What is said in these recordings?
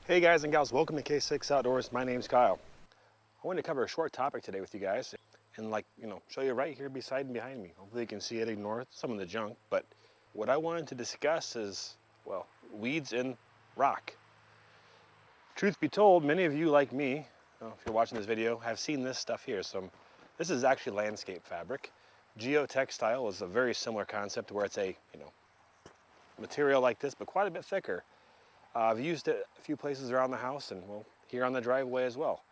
Hey guys and gals, welcome to K6 Outdoors. My name's Kyle. I wanted to cover a short topic today with you guys and show you right here beside and behind me. Hopefully you can see it, ignore some of the junk, but what I wanted to discuss is, well, weeds in rock. Truth be told, many of you like me, if you're watching this video, have seen this stuff here. This is actually landscape fabric. Geotextile is a very similar concept where it's a, material like this, but quite a bit thicker. I've used it a few places around the house and, well, here on the driveway as well.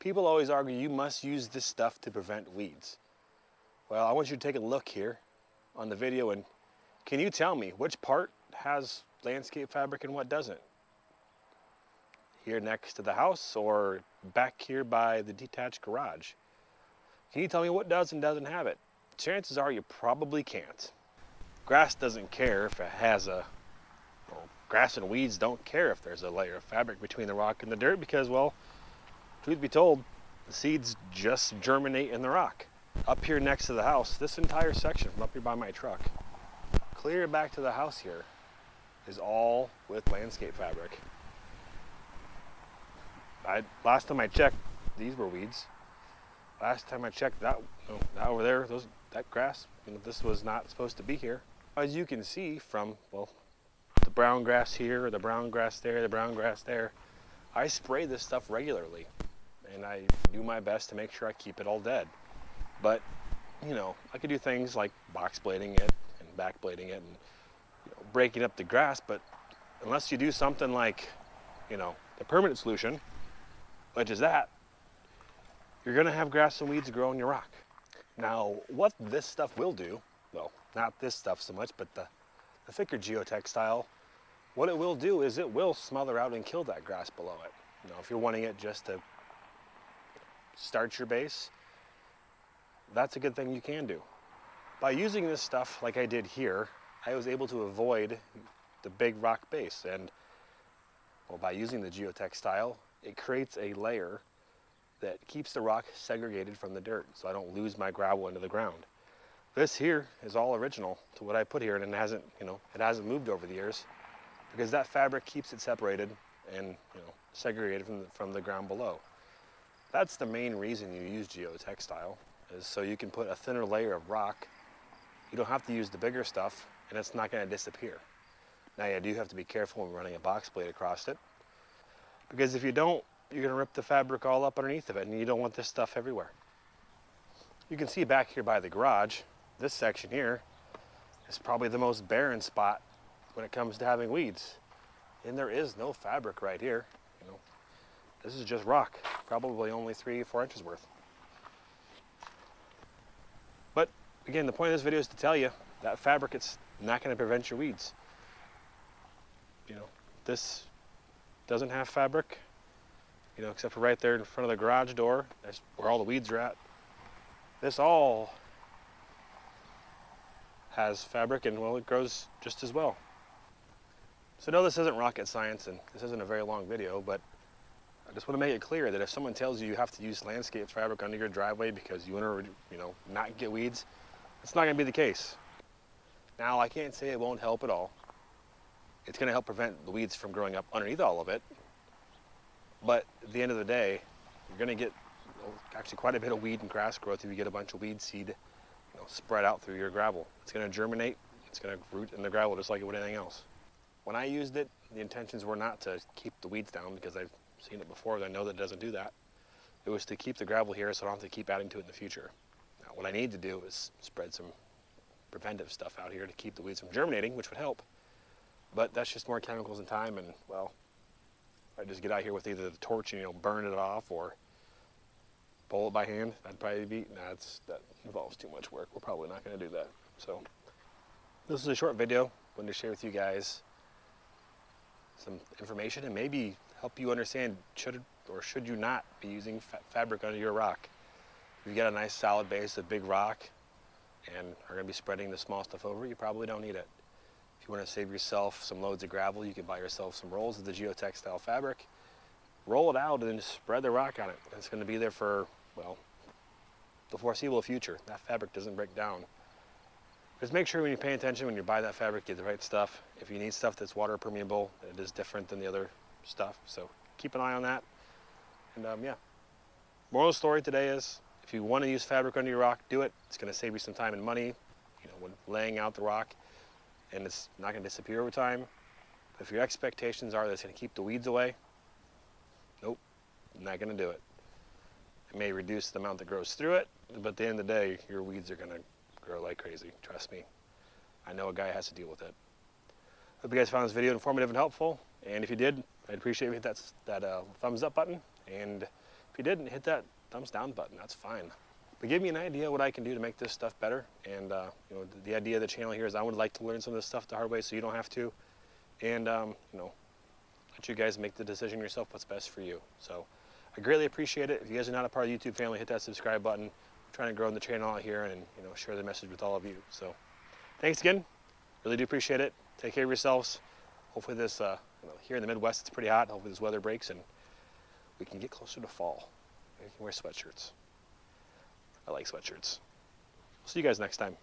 People always argue you must use this stuff to prevent weeds. Well, I want you to take a look here on the video and can you tell me which part has landscape fabric and what doesn't? Here next to the house or back here by the detached garage? Can you tell me what does and doesn't have it? Chances are you probably can't. Grass doesn't care if it has grass and weeds don't care if there's a layer of fabric between the rock and the dirt because, well, truth be told, the seeds just germinate in the rock. Up here next to the house, this entire section from up here by my truck, clear back to the house here, is all with landscape fabric. Last time I checked, these were weeds. Last time I checked, that over there, that grass, this was not supposed to be here. As you can see from, well, the brown grass here, the brown grass there, the brown grass there, I spray this stuff regularly and I do my best to make sure I keep it all dead. But, I could do things like box blading it and back blading it and breaking up the grass, but unless you do something like, the permanent solution, which is that, you're gonna have grass and weeds grow in your rock. Now, what this stuff will do, well, not this stuff so much, but the thicker geotextile, what it will do is it will smother out and kill that grass below it. If you're wanting it just to start your base, that's a good thing you can do. By using this stuff like I did here, I was able to avoid the big rock base. And well, by using the geotextile, it creates a layer that keeps the rock segregated from the dirt so I don't lose my gravel into the ground. This here is all original to what I put here, and it hasn't moved over the years because that fabric keeps it separated and segregated from the ground below. That's the main reason you use geotextile, is so you can put a thinner layer of rock. You don't have to use the bigger stuff and it's not going to disappear. Now you do have to be careful when running a box blade across it, because if you don't, you're going to rip the fabric all up underneath of it and you don't want this stuff everywhere. You can see back here by the garage, this section here is probably the most barren spot when it comes to having weeds. And there is no fabric right here. This is just rock, probably only 3-4 inches worth. But again, the point of this video is to tell you that fabric, it's not going to prevent your weeds. This doesn't have fabric, except for right there in front of the garage door. That's where all the weeds are at. This all has fabric and, well, it grows just as well. So no, this isn't rocket science and this isn't a very long video, but I just want to make it clear that if someone tells you you have to use landscape fabric under your driveway because you want to, not get weeds, it's not going to be the case. Now, I can't say it won't help at all. It's going to help prevent the weeds from growing up underneath all of it. But at the end of the day, you're going to get actually quite a bit of weed and grass growth if you get a bunch of weed seed spread out through your gravel. It's going to germinate, it's going to root in the gravel just like it would anything else. When I used it, the intentions were not to keep the weeds down because I've seen it before and I know that it doesn't do that. It was to keep the gravel here so I don't have to keep adding to it in the future. Now, what I need to do is spread some preventive stuff out here to keep the weeds from germinating, which would help. But that's just more chemicals and time, and, well, I just get out here with either the torch and burn it off or pull it by hand. That'd probably be, that involves too much work. We're probably not going to do that. So this is a short video. Wanted to share with you guys some information and maybe help you understand should you not be using fabric under your rock. If you've got a nice solid base of big rock and are going to be spreading the small stuff over, you probably don't need it. If you want to save yourself some loads of gravel, you can buy yourself some rolls of the geotextile fabric, roll it out, and then just spread the rock on it. It's going to be there for, well, the foreseeable future. That fabric doesn't break down. Just make sure when you pay attention, when you buy that fabric, get the right stuff. If you need stuff that's water permeable, it is different than the other stuff. So keep an eye on that. And yeah, moral of the story today is if you want to use fabric under your rock, do it. It's going to save you some time and money, you know, when laying out the rock, and it's not going to disappear over time. But if your expectations are that it's going to keep the weeds away, nope, not going to do it. It may reduce the amount that grows through it, but at the end of the day, your weeds are going to grow like crazy. Trust me. I know a guy has to deal with it. Hope you guys found this video informative and helpful. And if you did, I'd appreciate if you hit that thumbs up button. And if you didn't, hit that thumbs down button. That's fine. But give me an idea what I can do to make this stuff better. And you know, the idea of the channel here is I would like to learn some of this stuff the hard way so you don't have to. And you know, let you guys make the decision yourself what's best for you. So I greatly appreciate it. If you guys are not a part of the YouTube family, hit that subscribe button. I'm trying to grow the channel out here and, you know, share the message with all of you. So thanks again. Really do appreciate it. Take care of yourselves. Hopefully this, you know, here in the Midwest, it's pretty hot. Hopefully this weather breaks and we can get closer to fall. We can wear sweatshirts. I like sweatshirts. See you guys next time.